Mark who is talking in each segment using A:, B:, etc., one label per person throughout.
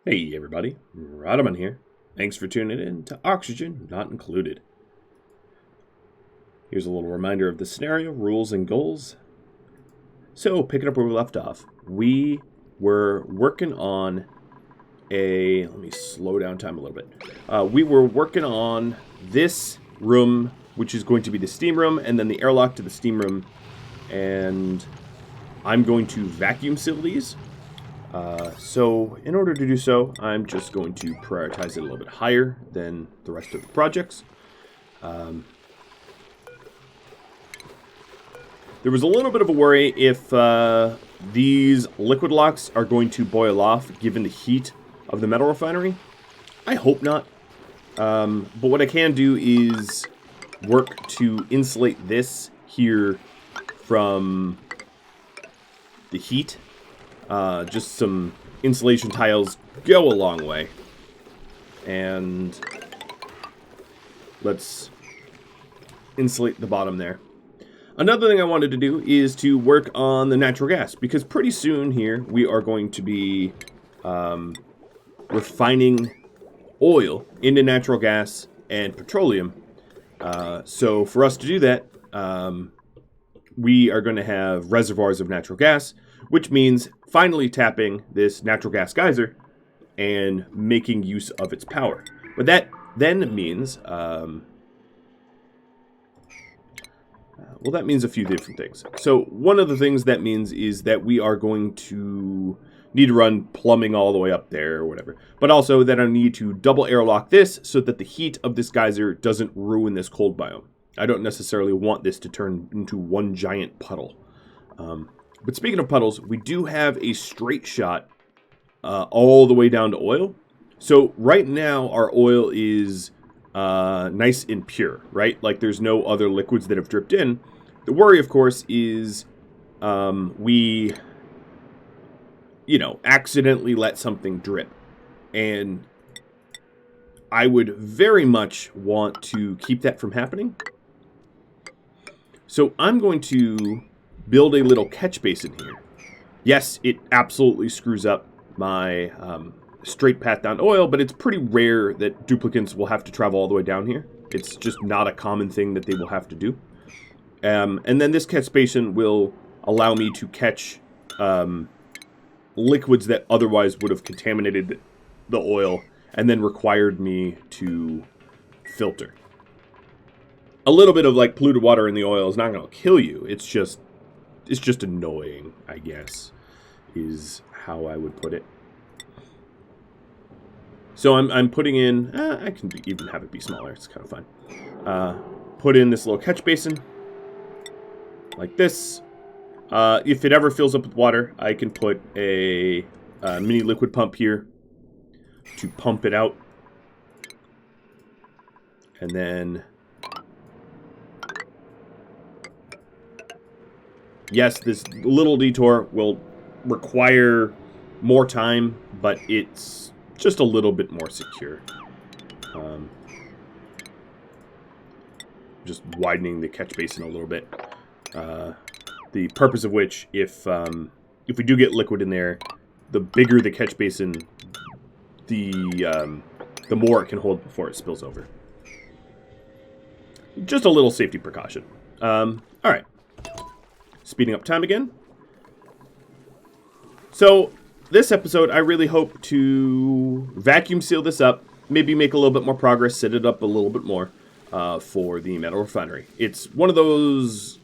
A: Hey everybody, Radaman here. Thanks for tuning in to Oxygen Not Included. Here's a little reminder of the scenario, rules, and goals. So, picking up where we left off, we were working on let me slow down time a little bit. We were working on this room, which is going to be the steam room, and then the airlock to the steam room, and I'm going to vacuum seal these. So in order to do so, I'm just going to prioritize it a little bit higher than the rest of the projects. There was a little bit of a worry if these liquid locks are going to boil off given the heat of the metal refinery. I hope not. But what I can do is work to insulate this here from the heat. Just some insulation tiles go a long way. And let's insulate the bottom there. Another thing I wanted to do is to work on the natural gas, because pretty soon here we are going to be refining oil into natural gas and petroleum. So for us to do that, we are going to have reservoirs of natural gas, which means finally tapping this natural gas geyser and making use of its power. But that then means, that means a few different things. So one of the things that means is that we are going to need to run plumbing all the way up there or whatever. But also that I need to double airlock this so that the heat of this geyser doesn't ruin this cold biome. I don't necessarily want this to turn into one giant puddle. But speaking of puddles, we do have a straight shot all the way down to oil. So right now our oil is nice and pure, right? Like there's no other liquids that have dripped in. The worry, of course, is we, accidentally let something drip. And I would very much want to keep that from happening. So I'm going to build a little catch basin here. Yes, it absolutely screws up my straight path down to oil, but it's pretty rare that duplicants will have to travel all the way down here. It's just not a common thing that they will have to do. And then this catch basin will allow me to catch liquids that otherwise would have contaminated the oil and then required me to filter. A little bit of like polluted water in the oil is not going to kill you. It's just annoying, I guess, is how I would put it. So I'm putting in, I can even have it be smaller, it's kind of fun. Put in this little catch basin, like this. If it ever fills up with water, I can put a mini liquid pump here to pump it out. And then, yes, this little detour will require more time, but it's just a little bit more secure. Just widening the catch basin a little bit. The purpose of which, if we do get liquid in there, the bigger the catch basin, the more it can hold before it spills over. Just a little safety precaution. All right. Speeding up time again. So, this episode, I really hope to vacuum seal this up, maybe make a little bit more progress, set it up a little bit more for the metal refinery. It's one of those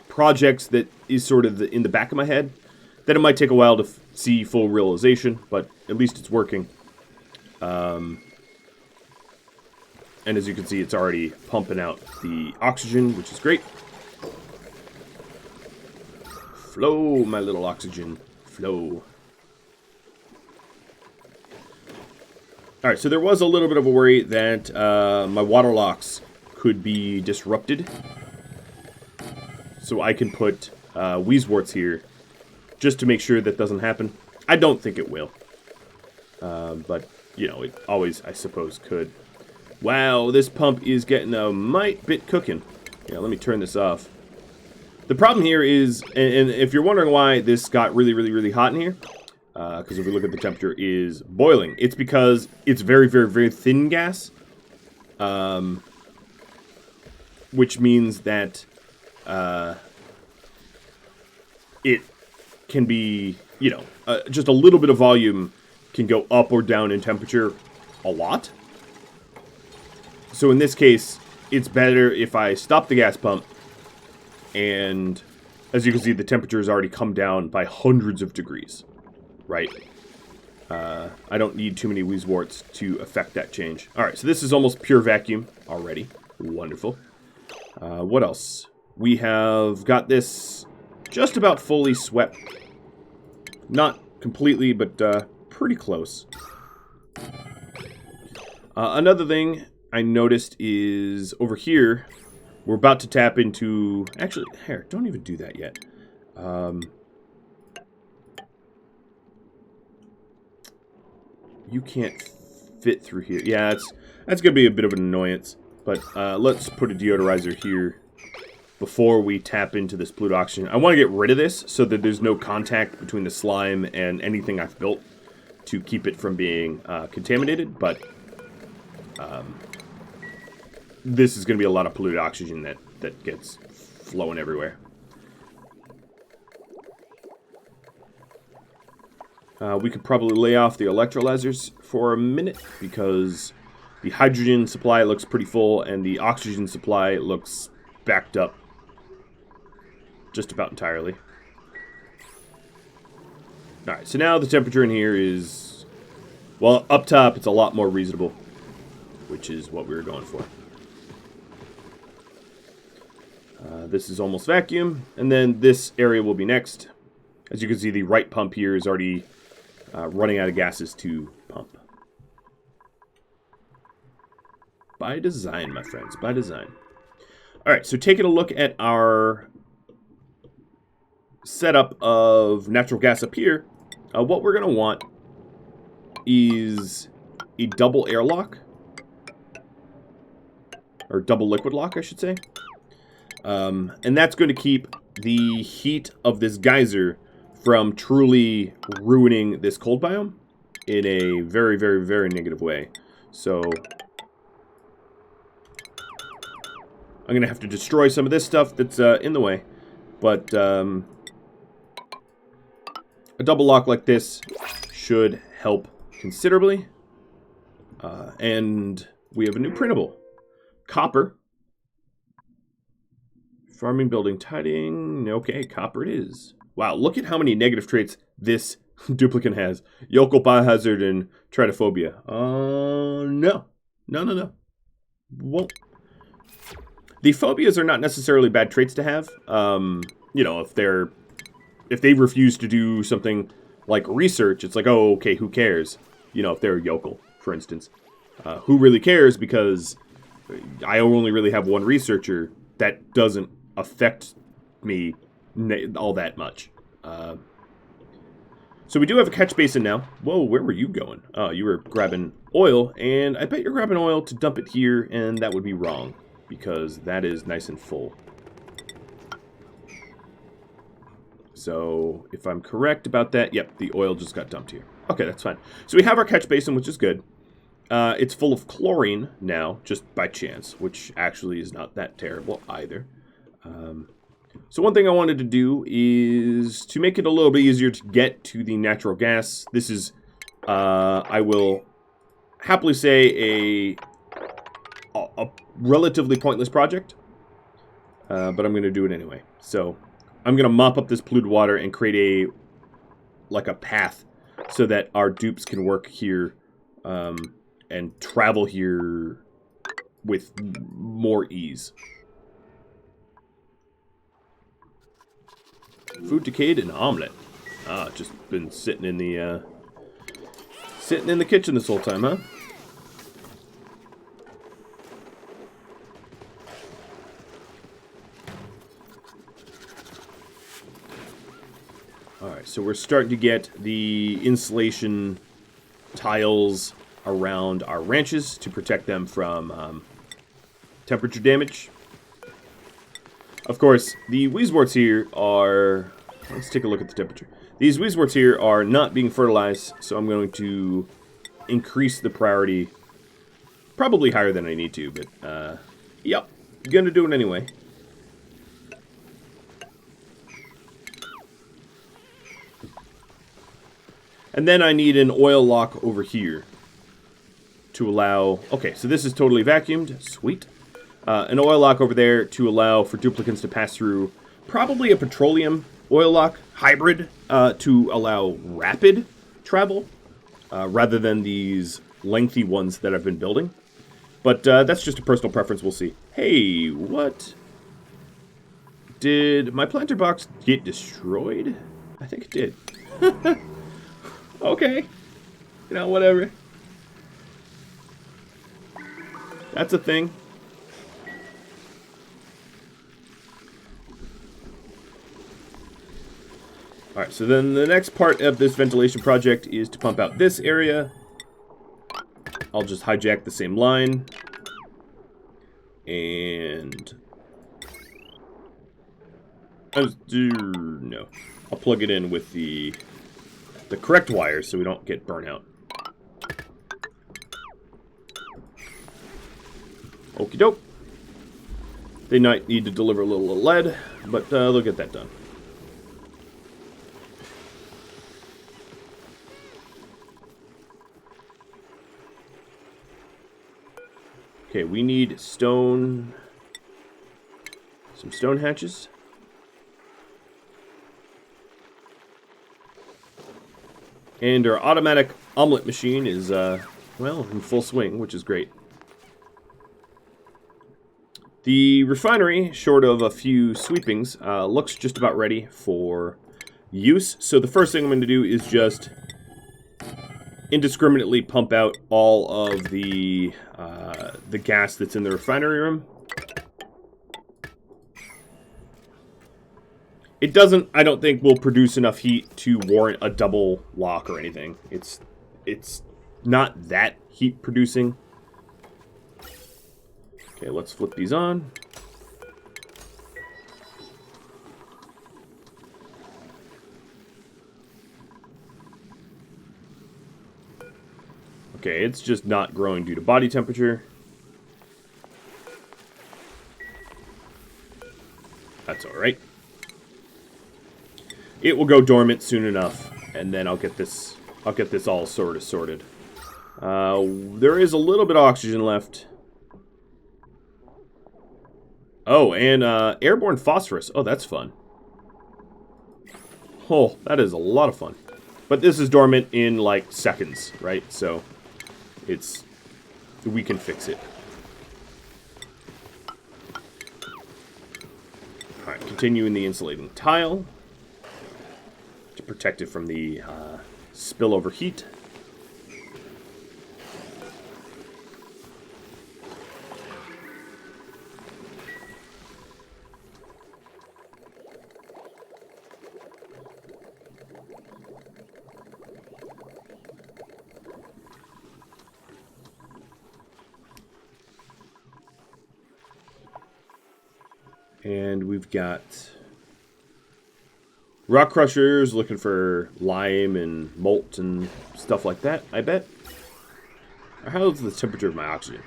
A: projects that is sort of in the back of my head, that it might take a while to see full realization, but at least it's working. And as you can see, it's already pumping out the oxygen, which is great. Flow, my little oxygen. Flow. Alright, so there was a little bit of a worry that my water locks could be disrupted. So I can put Weezeworts here just to make sure that doesn't happen. I don't think it will. But, it always, I suppose, could. Wow, this pump is getting a mite bit cooking. Yeah, let me turn this off. The problem here is, and if you're wondering why this got really, really, really hot in here, because if we look at the temperature, is boiling. It's because it's very, very, very thin gas, which means that it can be, you know, just a little bit of volume can go up or down in temperature a lot. So in this case, it's better if I stop the gas pump, and as you can see, the temperature has already come down by hundreds of degrees, right? I don't need too many Weezeworts to affect that change. All right, so this is almost pure vacuum already. Wonderful. What else? We have got this just about fully swept. Not completely, but pretty close. Another thing I noticed is over here, we're about to tap into... Actually, here, don't even do that yet. You can't fit through here. Yeah, that's going to be a bit of an annoyance. But let's put a deodorizer here before we tap into this polluted oxygen. I want to get rid of this so that there's no contact between the slime and anything I've built to keep it from being contaminated. But this is going to be a lot of polluted oxygen that gets flowing everywhere. We could probably lay off the electrolyzers for a minute because the hydrogen supply looks pretty full and the oxygen supply looks backed up just about entirely. Alright, so now the temperature in here is, well, up top it's a lot more reasonable, which is what we were going for. This is almost vacuum, and then this area will be next. As you can see, the right pump here is already running out of gases to pump. By design, my friends, by design. Alright, so taking a look at our setup of natural gas up here, what we're going to want is a double airlock, or double liquid lock, I should say. And that's going to keep the heat of this geyser from truly ruining this cold biome in a very, very, very negative way. So I'm going to have to destroy some of this stuff that's in the way. But a double lock like this should help considerably. And we have a new printable. Copper. Farming, building, tidying. Okay, copper it is. Wow, look at how many negative traits this duplicate has. Yokel, biohazard, and tritophobia. No. No. Won't. The phobias are not necessarily bad traits to have. You know, if they refuse to do something like research, it's like, oh, okay, who cares? You know, if they're a yokel, for instance. Who really cares? Because I only really have one researcher. That doesn't affect me all that much. So we do have a catch basin now. Whoa, where were you going? Oh, you were grabbing oil, and I bet you're grabbing oil to dump it here, and that would be wrong, because that is nice and full. So if I'm correct about that, yep, the oil just got dumped here. Okay, that's fine. So we have our catch basin, which is good. It's full of chlorine now, just by chance, which actually is not that terrible either. So one thing I wanted to do is to make it a little bit easier to get to the natural gas. This is, I will happily say, a relatively pointless project, but I'm going to do it anyway. So I'm going to mop up this polluted water and create a path so that our dupes can work here and travel here with more ease. Food decayed and omelet. Ah, just been sitting in the kitchen this whole time, huh? All right, so we're starting to get the insulation tiles around our ranches to protect them from temperature damage. Of course, the Weezeworts here are... Let's take a look at the temperature. These weezeworts here are not being fertilized, so I'm going to increase the priority probably higher than I need to, but yep, gonna do it anyway. And then I need an oil lock over here to allow... Okay, so this is totally vacuumed. Sweet. An oil lock over there to allow for duplicants to pass through. Probably a petroleum oil lock hybrid to allow rapid travel rather than these lengthy ones that I've been building. But that's just a personal preference. We'll see. Hey, what? Did my planter box get destroyed? I think it did. Okay. You know, whatever. That's a thing. Alright, so then the next part of this ventilation project is to pump out this area. I'll just hijack the same line. And... no. I'll plug it in with the correct wires so we don't get burnt out. Okie doke. They might need to deliver a little lead, but they'll get that done. Okay, we need stone... some stone hatches. And our automatic omelet machine is, well, in full swing, which is great. The refinery, short of a few sweepings, looks just about ready for use. So the first thing I'm going to do is just indiscriminately pump out all of the gas that's in the refinery room. It doesn't, I don't think, will produce enough heat to warrant a double lock or anything. It's not that heat producing. Okay, let's flip these on. Okay, it's just not growing due to body temperature. That's alright. It will go dormant soon enough, and then I'll get this all sort of sorted. There is a little bit of oxygen left. Oh, and airborne phosphorus. Oh, that's fun. Oh, that is a lot of fun. But this is dormant in, like, seconds, right? So, we can fix it. Alright, continuing the insulating tile to protect it from the spillover heat. And we've got rock crushers looking for lime and malt and stuff like that, I bet. How's the temperature of my oxygen?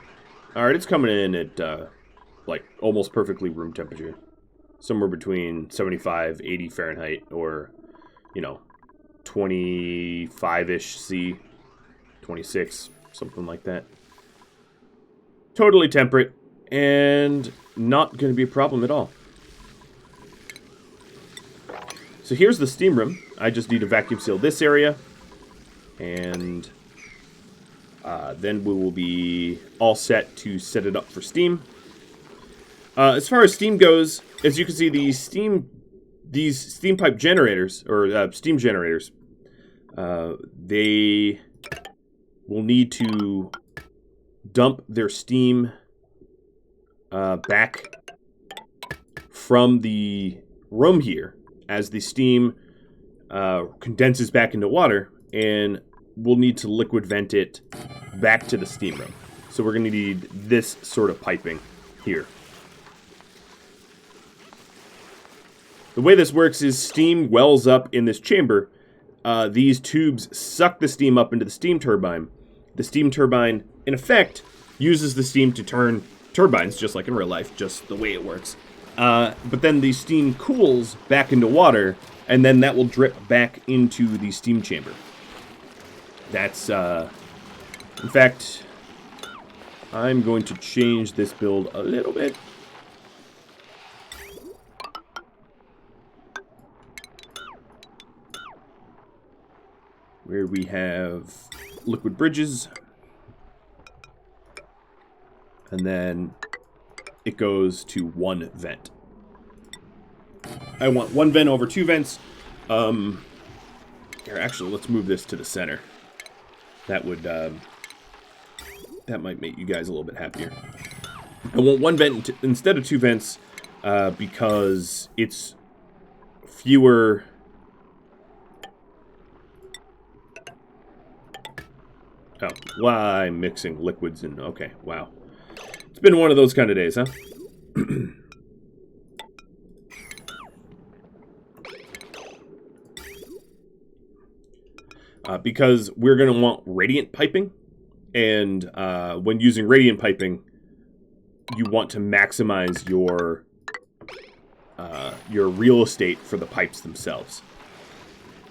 A: Alright, it's coming in at, like, almost perfectly room temperature. Somewhere between 75, 80 Fahrenheit, or, you know, 25-ish C, 26, something like that. Totally temperate, and not going to be a problem at all. So here's the steam room. I just need to vacuum seal this area, and then we will be all set to set it up for steam. As far as steam goes, as you can see, these steam pipe generators, or steam generators, they will need to dump their steam back from the room here as the steam condenses back into water, and we'll need to liquid vent it back to the steam room. So we're going to need this sort of piping here. The way this works is steam wells up in this chamber, these tubes suck the steam up into the steam turbine. The steam turbine, in effect, uses the steam to turn turbines, just like in real life, just the way it works. But then the steam cools back into water, and then that will drip back into the steam chamber. That's, in fact, I'm going to change this build a little bit. Where we have liquid bridges. And then it goes to one vent. I want one vent over two vents. Here, actually, let's move this to the center. That would, that might make you guys a little bit happier. I want one vent instead of two vents because it's fewer... Oh, why I'm mixing liquids and... Okay, wow. It's been one of those kind of days, huh? Because we're going to want radiant piping. And when using radiant piping, you want to maximize your real estate for the pipes themselves.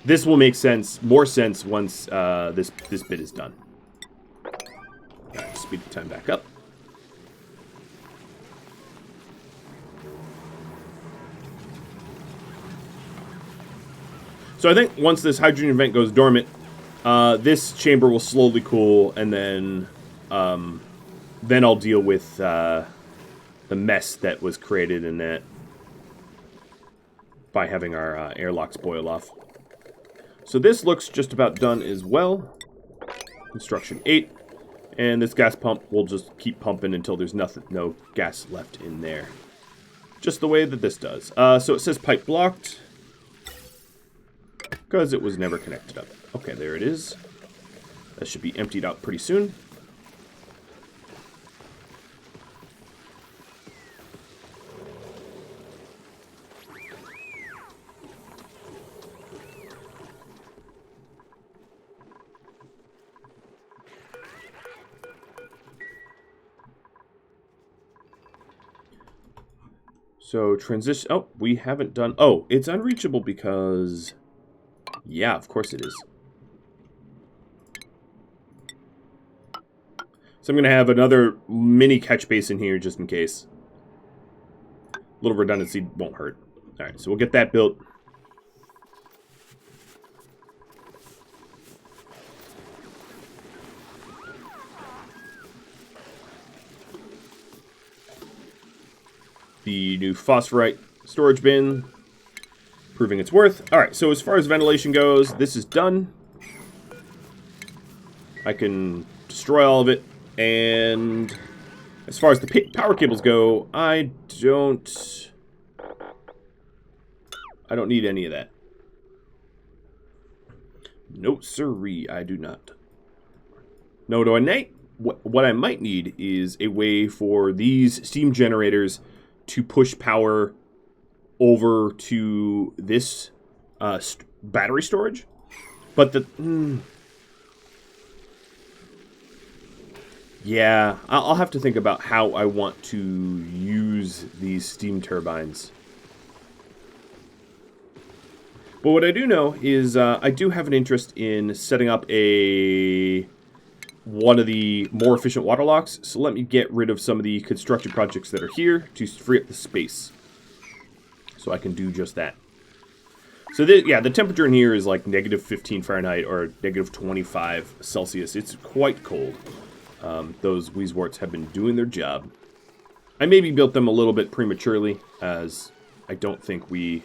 A: This will make more sense once this bit is done. Alright, speed the time back up. So I think once this hydrogen vent goes dormant, this chamber will slowly cool, and then I'll deal with the mess that was created in that by having our airlocks boil off. So this looks just about done as well. Construction 8. And this gas pump will just keep pumping until there's no gas left in there. Just the way that this does. So it says pipe blocked. Because it was never connected up. Okay, there it is. That should be emptied out pretty soon. So transition... Oh, we haven't done... Oh, it's unreachable because... Yeah, of course it is. So I'm going to have another mini catch basin here just in case. A little redundancy won't hurt. Alright, so we'll get that built. The new phosphorite storage bin, proving its worth. Alright, so as far as ventilation goes, this is done. I can destroy all of it. And as far as the power cables go, I don't need any of that. No, sirree, I do not. No, do I need? What I might need is a way for these steam generators to push power over to this battery storage. But yeah, I'll have to think about how I want to use these steam turbines. But what I do know is I do have an interest in setting up one of the more efficient water locks. So let me get rid of some of the construction projects that are here to free up the space. So I can do just that. So yeah, the temperature in here is like -15 Fahrenheit or -25 Celsius. It's quite cold. Those Weezeworts have been doing their job. I maybe built them a little bit prematurely, as I don't think we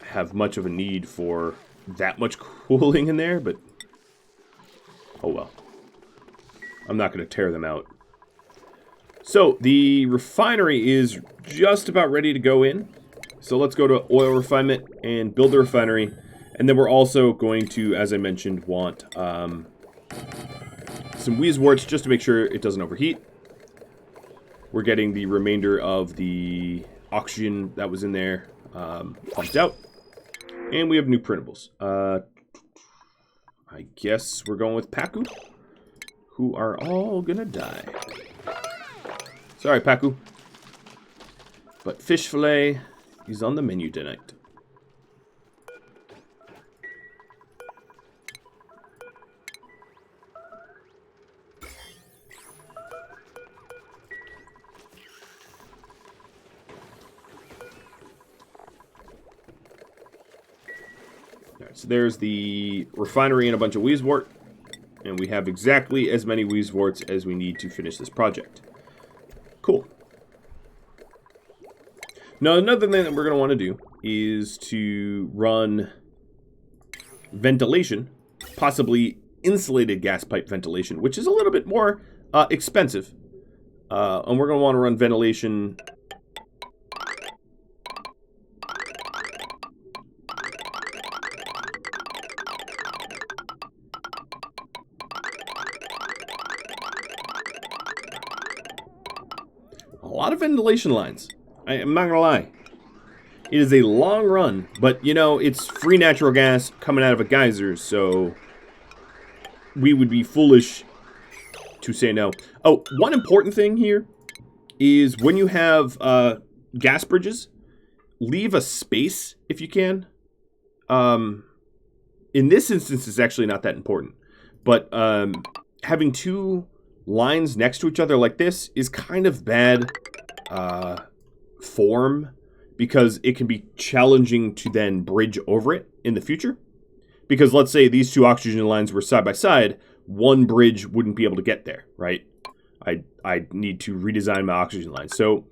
A: have much of a need for that much cooling in there, but oh well. I'm not going to tear them out. So, the refinery is just about ready to go in. So let's go to oil refinement and build the refinery. And then we're also going to, as I mentioned, want some Weezeworts just to make sure it doesn't overheat. We're getting the remainder of the oxygen that was in there pumped out. And we have new printables. I guess we're going with Paku, who are all gonna die. Sorry, Paku. But fish fillet is on the menu tonight. So there's the refinery and a bunch of Weezewort. And we have exactly as many Weezeworts as we need to finish this project. Cool. Now, another thing that we're going to want to do is to run ventilation, possibly insulated gas pipe ventilation, which is a little bit more expensive. And we're going to want to run ventilation... A lot of ventilation lines. I'm not gonna lie. It is a long run, but you know, it's free natural gas coming out of a geyser, so we would be foolish to say no. Oh, one important thing here is when you have gas bridges, leave a space if you can. In this instance, it's actually not that important, but having two lines next to each other like this is kind of bad form, because it can be challenging to then bridge over it in the future. Because let's say these two oxygen lines were side by side, one bridge wouldn't be able to get there, right? I need to redesign my oxygen lines. So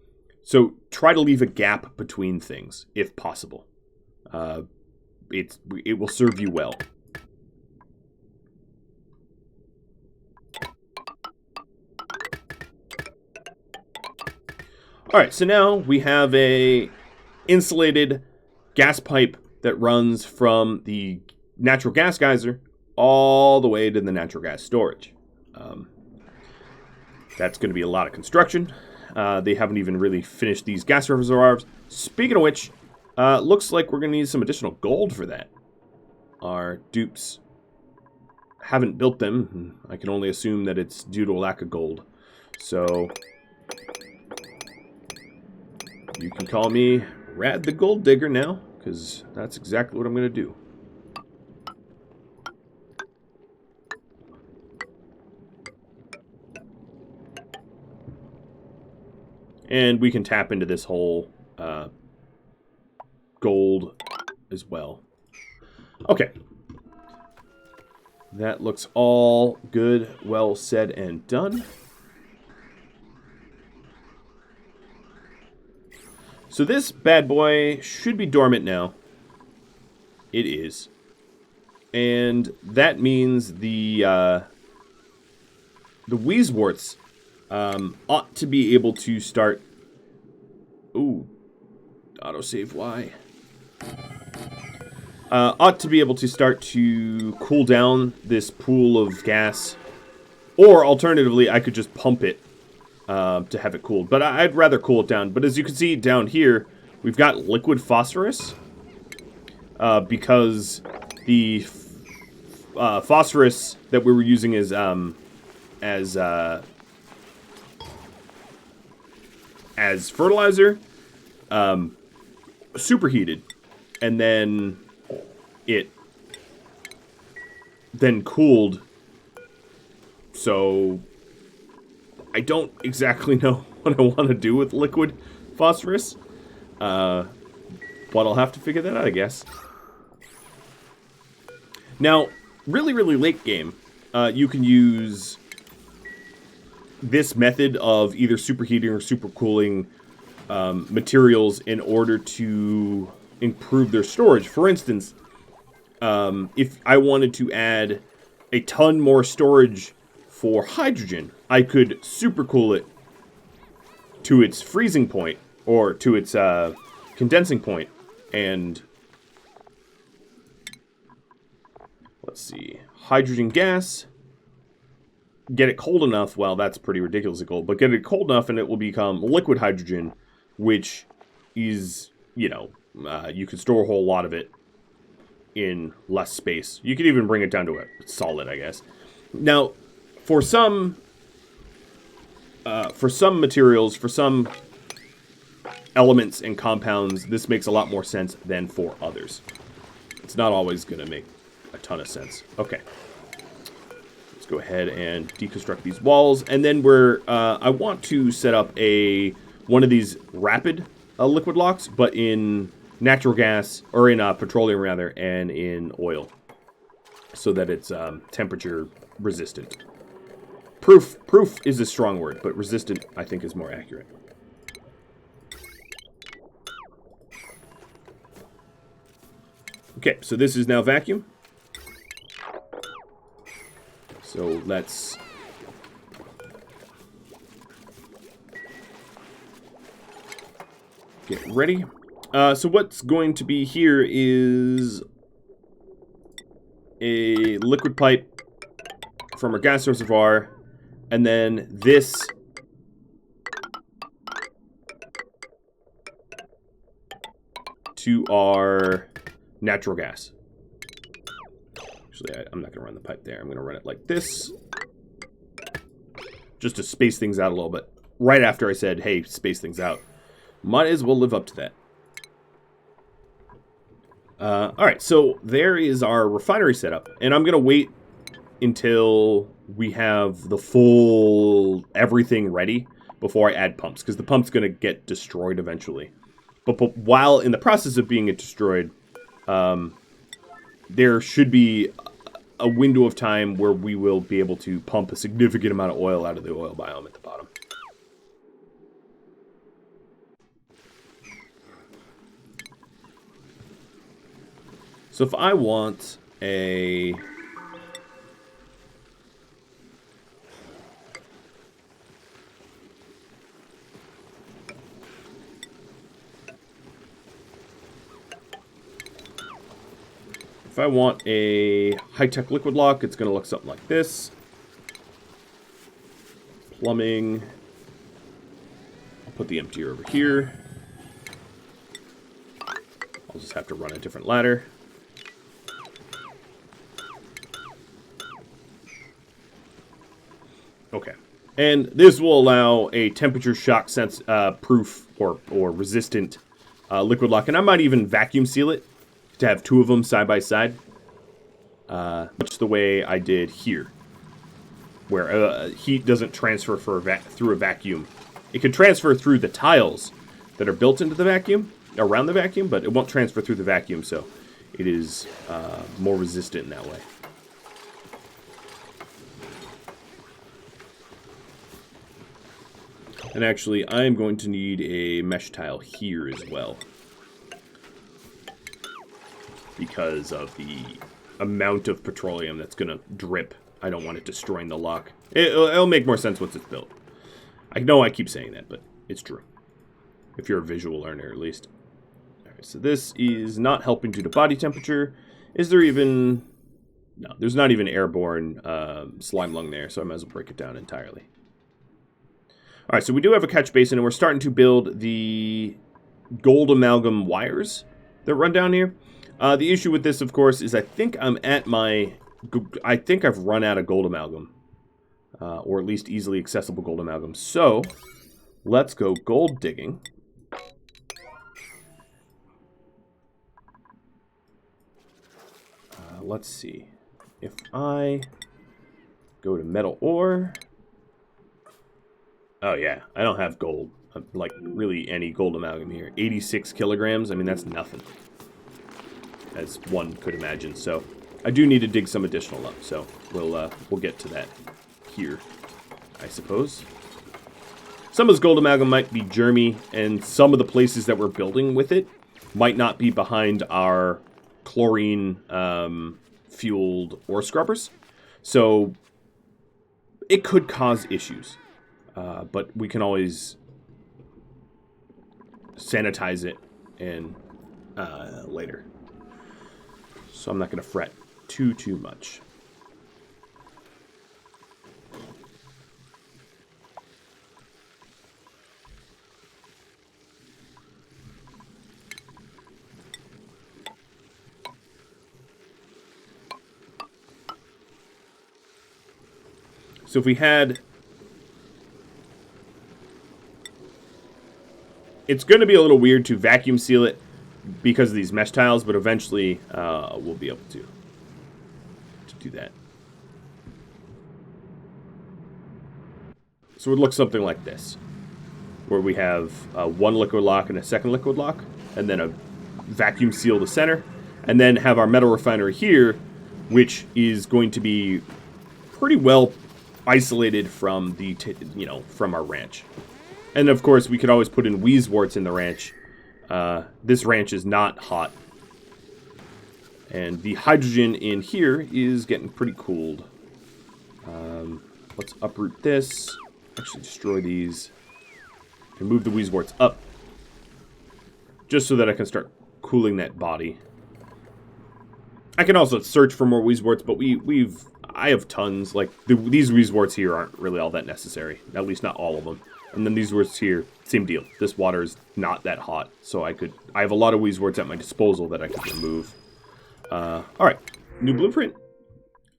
A: try to leave a gap between things if possible. It will serve you well. Alright, so now we have a insulated gas pipe that runs from the natural gas geyser all the way to the natural gas storage. That's going to be a lot of construction. They haven't even really finished these gas reservoirs. Speaking of which, looks like we're going to need some additional gold for that. Our dupes haven't built them. I can only assume that it's due to a lack of gold. So... you can call me Rad the Gold Digger now, because that's exactly what I'm going to do. And we can tap into this whole gold as well. Okay. That looks all good, well said and done. So this bad boy should be dormant now. It is. And that means the Weezeworts ought to be able to start... Ooh. Autosave Y. Ought to be able to start to cool down this pool of gas. Or alternatively, I could just pump it to have it cooled. But I'd rather cool it down. But as you can see down here, we've got liquid phosphorus. Because the phosphorus that we were using as fertilizer superheated. And then it then cooled. So I don't exactly know what I want to do with liquid phosphorus. But I'll have to figure that out, I guess. Now, really, really late game, you can use this method of either superheating or supercooling materials in order to improve their storage. For instance, if I wanted to add a ton more storage for hydrogen, I could supercool it to its freezing point, or to its condensing point, and let's see, hydrogen gas, get it cold enough, well, that's pretty ridiculously cold, but get it cold enough and it will become liquid hydrogen, which is, you know, you can store a whole lot of it in less space. You could even bring it down to a solid, I guess. Now, for some materials, for some elements and compounds, this makes a lot more sense than for others. It's not always going to make a ton of sense. Okay. Let's go ahead and deconstruct these walls. And then I want to set up one of these rapid liquid locks, but in natural gas, or in petroleum rather, and in oil. So that it's temperature resistant. Proof is a strong word, but resistant, I think, is more accurate. Okay, so this is now vacuum. So let's get ready. So what's going to be here is a liquid pipe from our gas reservoir, and then this to our natural gas. Actually, I'm not going to run the pipe there. I'm going to run it like this, just to space things out a little bit. Right after I said, hey, space things out. Might as well live up to that. Alright, so there is our refinery setup. And I'm going to wait until we have the full everything ready before I add pumps, because the pump's going to get destroyed eventually. But while in the process of being destroyed, there should be a window of time where we will be able to pump a significant amount of oil out of the oil biome at the bottom. So if I want a... If I want a high-tech liquid lock, it's going to look something like this. Plumbing. I'll put the emptier over here. I'll just have to run a different ladder. Okay. And this will allow a temperature shock proof or resistant liquid lock. And I might even vacuum seal it to have two of them side by side. Much the way I did here, where heat doesn't transfer through a vacuum. It can transfer through the tiles that are built into the vacuum, around the vacuum, but it won't transfer through the vacuum, so it is more resistant in that way. And actually, I'm going to need a mesh tile here as well, because of the amount of petroleum that's going to drip. I don't want it destroying the lock. It'll make more sense once it's built. I know I keep saying that, but it's true. If you're a visual learner, at least. Alright, so this is not helping due to body temperature. Is there even... No, there's not even airborne slime lung there, so I might as well break it down entirely. Alright, so we do have a catch basin, and we're starting to build the gold amalgam wires that run down here. The issue with this, of course, is I think I've run out of gold amalgam. Or at least easily accessible gold amalgam. So, let's go gold digging. Let's see. If I go to metal ore... Oh yeah, I don't have gold. Like, really any gold amalgam here. 86 kilograms, I mean, that's nothing. As one could imagine. So, I do need to dig some additional up. So, we'll get to that here, I suppose. Some of this gold amalgam might be germy, and some of the places that we're building with it might not be behind our chlorine fueled ore scrubbers. So, it could cause issues. But we can always sanitize it and later. So I'm not going to fret too much. So if we had... It's going to be a little weird to vacuum seal it because of these mesh tiles, but eventually we'll be able to do that. So it would look something like this, where we have one liquid lock and a second liquid lock, and then a vacuum seal the center, and then have our metal refinery here, which is going to be pretty well isolated from the from our ranch. And of course, we could always put in Weezeworts in the ranch. This ranch is not hot. And the hydrogen in here is getting pretty cooled. Let's uproot this. Actually destroy these. And move the Weezeworts up. Just so that I can start cooling that body. I can also search for more Weezeworts, but I have tons. Like, these Weezeworts here aren't really all that necessary. At least not all of them. And then these Weezeworts here, same deal. This water is not that hot, so I have a lot of Weezeworts at my disposal that I could remove. Alright, new blueprint.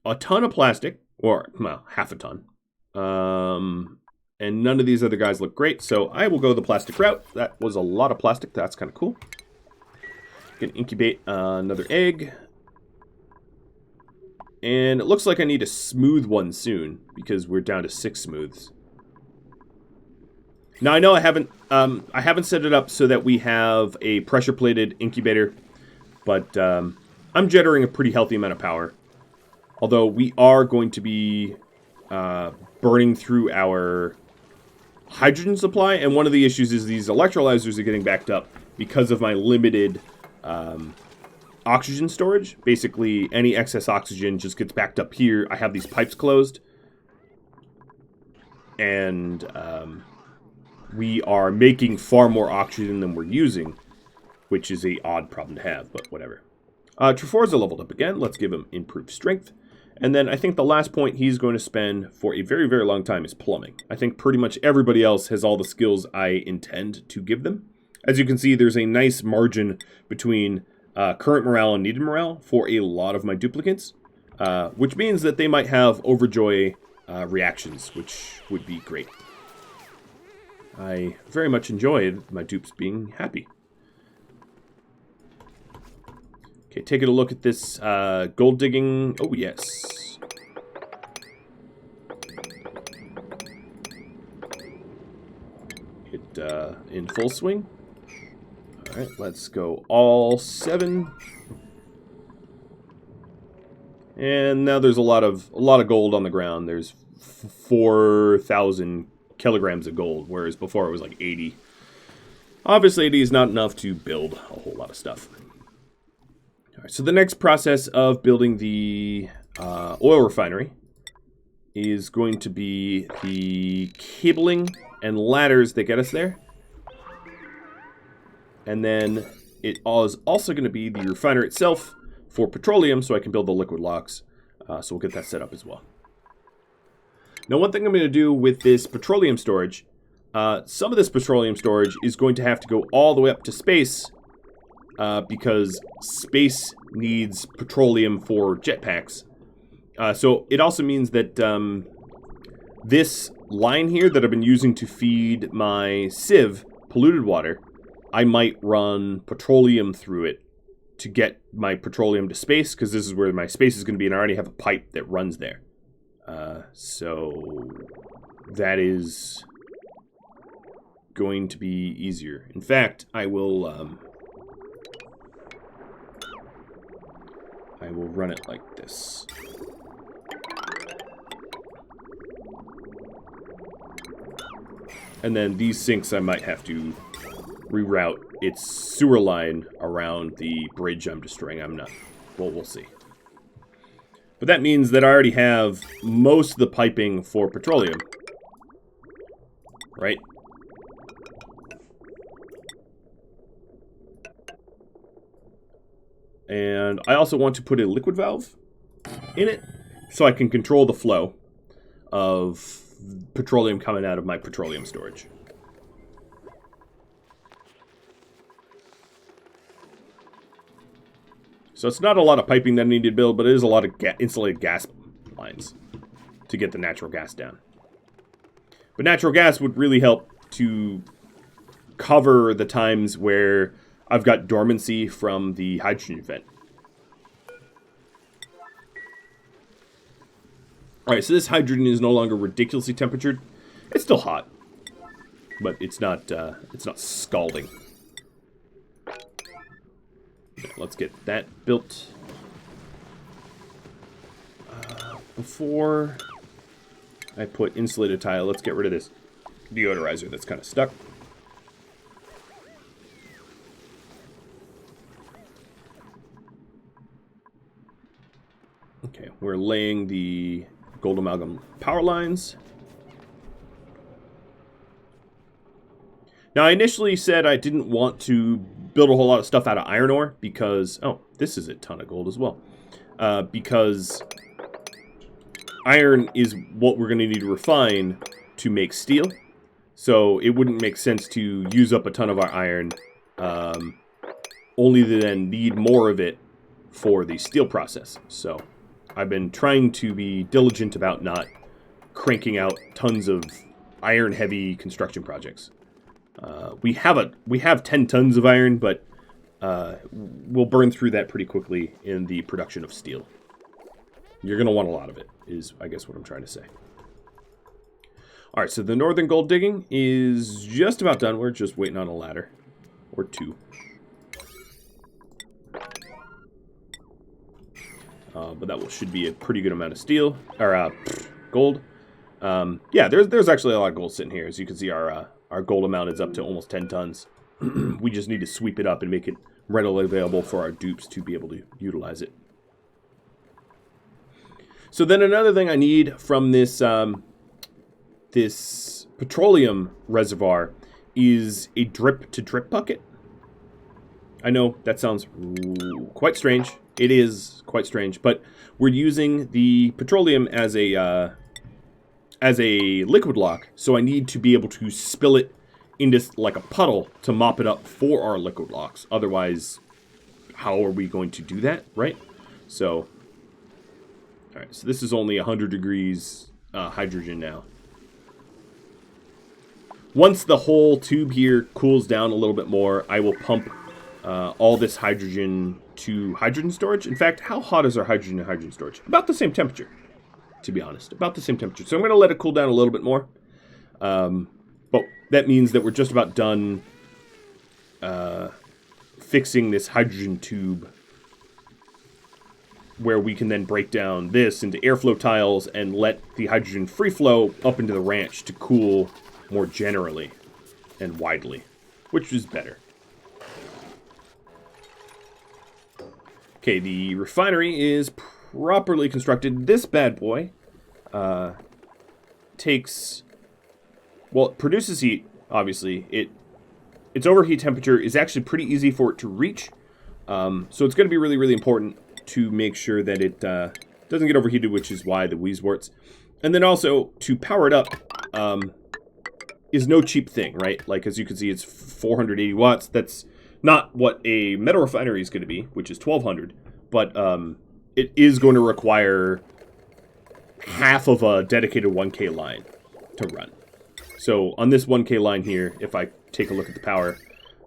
A: A ton of plastic, or, well, half a ton. And none of these other guys look great, so I will go the plastic route. That was a lot of plastic, that's kind of cool. Can incubate another egg. And it looks like I need a smooth one soon, because we're down to 6 smooths. Now I know I haven't set it up so that we have a pressure-plated incubator, but I'm generating a pretty healthy amount of power. Although we are going to be burning through our hydrogen supply, and one of the issues is these electrolyzers are getting backed up because of my limited oxygen storage. Basically, any excess oxygen just gets backed up here. I have these pipes closed, and we are making far more oxygen than we're using, which is a odd problem to have, but whatever. Treforza leveled up again. Let's give him improved strength. And then I think the last point he's going to spend for a very, very long time is plumbing. I think pretty much everybody else has all the skills I intend to give them. As you can see, there's a nice margin between current morale and needed morale for a lot of my duplicates, which means that they might have overjoy reactions, which would be great. I very much enjoyed my dupes being happy. Okay, taking a look at this gold digging. Oh, yes. It in full swing. All right, let's go all 7. And now there's a lot of gold on the ground. There's 4,000 kilograms of gold, whereas before it was like 80. Obviously, 80 is not enough to build a whole lot of stuff. All right, so the next process of building the oil refinery is going to be the cabling and ladders that get us there. And then it is also going to be the refiner itself for petroleum, so I can build the liquid locks. So we'll get that set up as well. Now, one thing I'm going to do with this petroleum storage, some of this petroleum storage is going to have to go all the way up to space, because space needs petroleum for jetpacks. So it also means that this line here that I've been using to feed my sieve, polluted water, I might run petroleum through it to get my petroleum to space, because this is where my space is going to be, and I already have a pipe that runs there. So that is going to be easier. In fact, I will run it like this. And then these sinks I might have to reroute its sewer line around the bridge I'm destroying. I'm not. Well, we'll see. But that means that I already have most of the piping for petroleum. Right? And I also want to put a liquid valve in it so I can control the flow of petroleum coming out of my petroleum storage. So it's not a lot of piping that I need to build, but it is a lot of insulated gas lines to get the natural gas down. But natural gas would really help to cover the times where I've got dormancy from the hydrogen vent. Alright, so this hydrogen is no longer ridiculously temperatured. It's still hot, but it's not scalding. Let's get that built. Before I put insulated tile, let's get rid of this deodorizer that's kind of stuck. Okay, we're laying the gold amalgam power lines. Now, I initially said I didn't want to build a whole lot of stuff out of iron ore because... Oh, this is a ton of gold as well. Because iron is what we're going to need to refine to make steel. So it wouldn't make sense to use up a ton of our iron, only to then need more of it for the steel process. So I've been trying to be diligent about not cranking out tons of iron-heavy construction projects. We have 10 tons of iron, but we'll burn through that pretty quickly in the production of steel. You're going to want a lot of it, is I guess what I'm trying to say. Alright, so the northern gold digging is just about done. We're just waiting on a ladder. Or two. But that should be a pretty good amount of steel. Or, gold. Yeah, there's actually a lot of gold sitting here. As you can see, our gold amount is up to almost 10 tons. We just need to sweep it up and make it readily available for our dupes to be able to utilize it. So then another thing I need from this this petroleum reservoir is a drip-to-drip bucket. I know that sounds quite strange. It is quite strange, but we're using the petroleum as a liquid lock, so I need to be able to spill it into like a puddle to mop it up for our liquid locks. Otherwise, how are we going to do that, right? So, all right, so this is only 100 degrees hydrogen now. Once the whole tube here cools down a little bit more, I will pump all this hydrogen to hydrogen storage. In fact, how hot is our hydrogen and hydrogen storage? About the same temperature, to be honest. About the same temperature. So I'm going to let it cool down a little bit more. But that means that we're just about done fixing this hydrogen tube, where we can then break down this into airflow tiles and let the hydrogen free flow up into the ranch to cool more generally and widely, which is better. Okay, the refinery is properly constructed. This bad boy takes... Well, it produces heat, obviously. Its overheat temperature is actually pretty easy for it to reach. So it's going to be really, really important to make sure that it doesn't get overheated, which is why the wheeze warts. And then also, to power it up is no cheap thing, right? Like, as you can see, it's 480 watts. That's not what a metal refinery is going to be, which is 1200. But it is going to require half of a dedicated 1K line to run. So on this 1K line here, if I take a look at the power,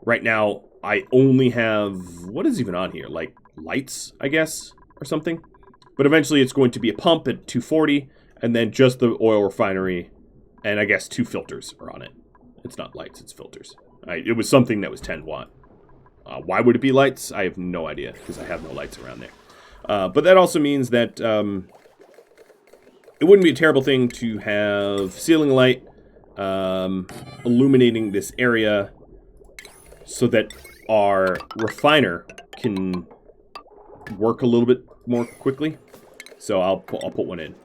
A: right now I only have, what is even on here? Like lights, I guess, or something. But eventually it's going to be a pump at 240, and then just the oil refinery, and I guess 2 filters are on it. It's not lights, it's filters. It was something that was 10 watt. Why would it be lights? I have no idea, because I have no lights around there. But that also means that it wouldn't be a terrible thing to have ceiling light illuminating this area so that our refiner can work a little bit more quickly. So I'll put one in.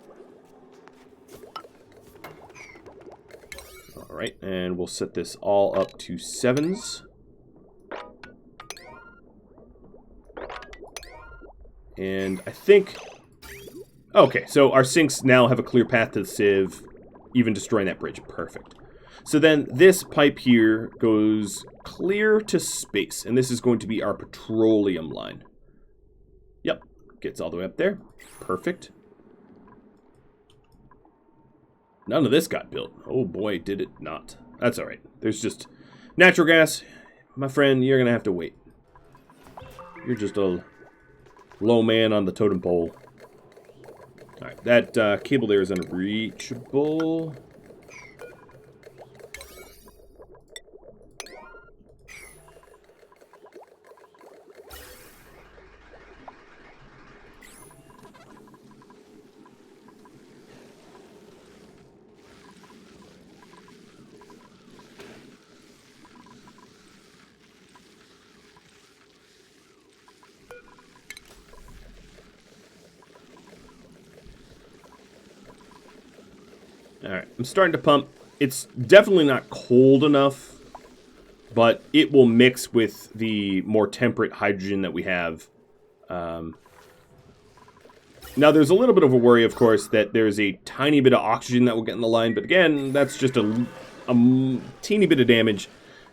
A: All right, and we'll set this all up to 7s. And I think... Okay, so our sinks now have a clear path to the sieve, even destroying that bridge. Perfect. So then this pipe here goes clear to space, and this is going to be our petroleum line. Yep, gets all the way up there. Perfect. None of this got built. Oh boy, did it not. That's alright. There's just natural gas. My friend, you're going to have to wait. You're just a low man on the totem pole. Alright, that cable there is unreachable. Alright, I'm starting to pump. It's definitely not cold enough, but it will mix with the more temperate hydrogen that we have. Now, there's a little bit of a worry, of course, that there's a tiny bit of oxygen that will get in the line, but again, that's just a teeny bit of damage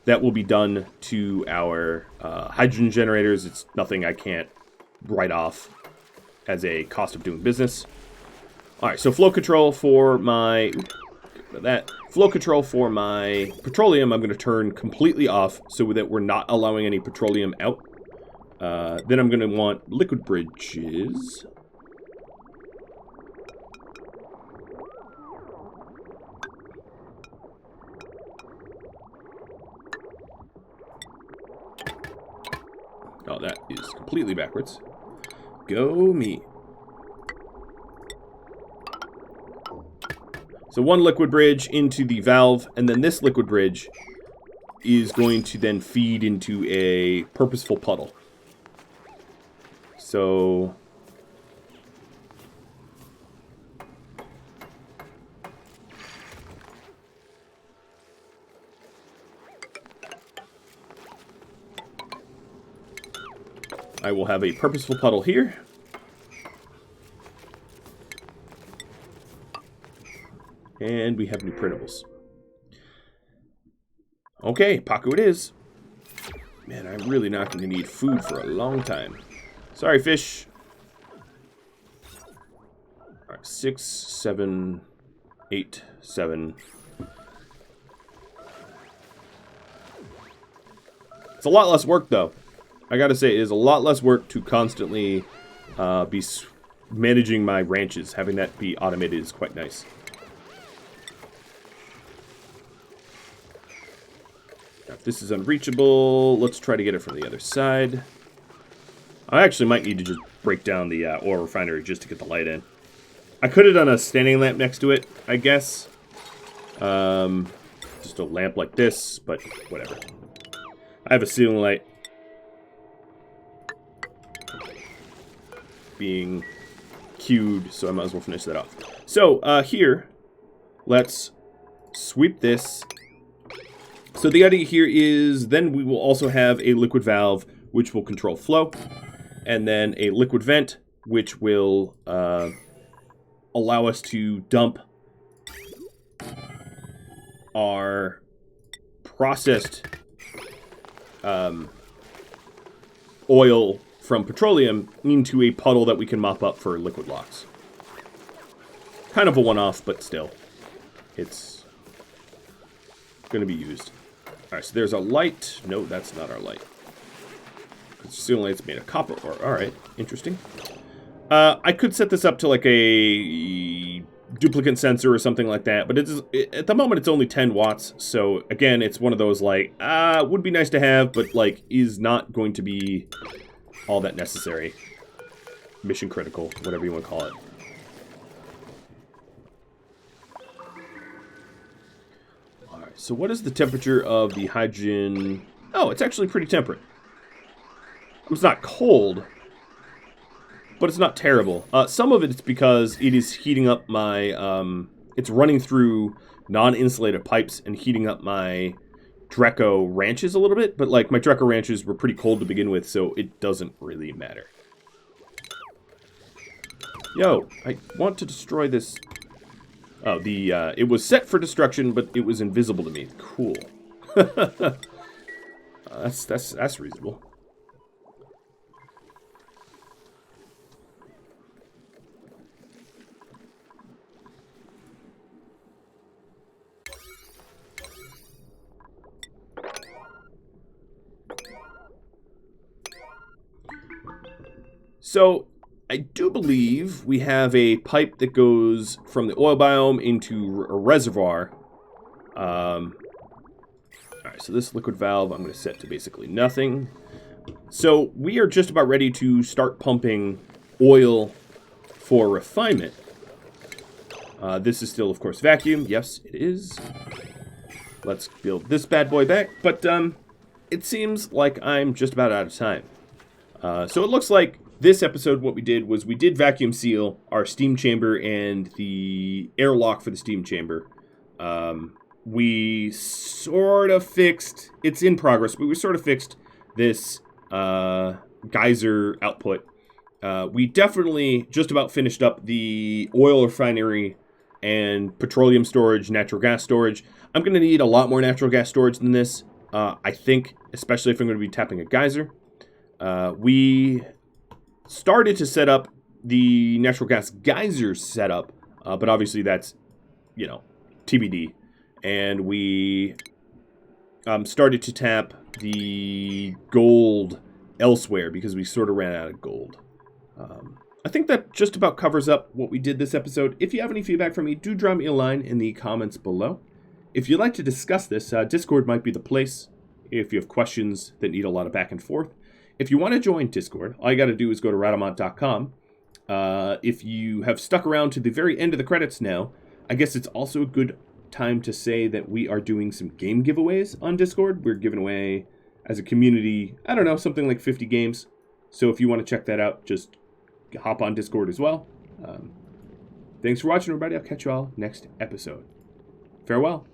A: that will be done to our hydrogen generators. It's nothing I can't write off as a cost of doing business. Alright, so flow control for my... flow control for my petroleum I'm going to turn completely off so that we're not allowing any petroleum out. Then I'm going to want liquid bridges. Oh, that is completely backwards. Go me. So one liquid bridge into the valve, and then this liquid bridge is going to then feed into a purposeful puddle. So... I will have a purposeful puddle here. And we have new printables. Okay, Paco it is. Man, I'm really not going to need food for a long time. Sorry, fish. Alright, 6, 7, 8, 7. It's a lot less work, though. I gotta say, it is a lot less work to constantly be managing my ranches. Having that be automated is quite nice. If this is unreachable, let's try to get it from the other side. I actually might need to just break down the oil refinery just to get the light in. I could have done a standing lamp next to it, I guess. Just a lamp like this, but whatever. I have a ceiling light being queued, so I might as well finish that off. So, here, let's sweep this. So the idea here is then we will also have a liquid valve which will control flow, and then a liquid vent which will allow us to dump our processed oil from petroleum into a puddle that we can mop up for liquid locks. Kind of a one-off, but still, it's going to be used. Alright, so there's a light. No, that's not our light. The ceiling light's made of copper ore. Alright, interesting. I could set this up to like a duplicate sensor or something like that, but at the moment it's only 10 watts, so again, it's one of those like, would be nice to have, but like, is not going to be all that necessary. Mission critical, whatever you want to call it. So what is the temperature of the hydrogen? Oh, it's actually pretty temperate. It's not cold, but it's not terrible. Some of it is because it is heating up my... it's running through non-insulated pipes and heating up my Dreco ranches a little bit. But like my Dreco ranches were pretty cold to begin with, so it doesn't really matter. Yo, I want to destroy this... Oh, it was set for destruction, but it was invisible to me. Cool. That's reasonable. So I do believe we have a pipe that goes from the oil biome into a reservoir. All right, so this liquid valve I'm going to set to basically nothing. So we are just about ready to start pumping oil for refinement. This is still, of course, vacuum. Yes, it is. Let's build this bad boy back. But it seems like I'm just about out of time. So it looks like this episode, what we did was we did vacuum seal our steam chamber and the airlock for the steam chamber. We sort of fixed, it's in progress, but we sort of fixed this geyser output. We definitely just about finished up the oil refinery and petroleum storage, natural gas storage. I'm going to need a lot more natural gas storage than this, I think, especially if I'm going to be tapping a geyser. We started to set up the natural gas geyser setup, but obviously that's, TBD. And we started to tap the gold elsewhere because we sort of ran out of gold. I think that just about covers up what we did this episode. If you have any feedback from me, do drop me a line in the comments below. If you'd like to discuss this, Discord might be the place if you have questions that need a lot of back and forth. If you want to join Discord, all you got to do is go to radamont.com. If you have stuck around to the very end of the credits now, I guess it's also a good time to say that we are doing some game giveaways on Discord. We're giving away, as a community, I don't know, something like 50 games. So if you want to check that out, just hop on Discord as well. Thanks for watching, everybody. I'll catch you all next episode. Farewell.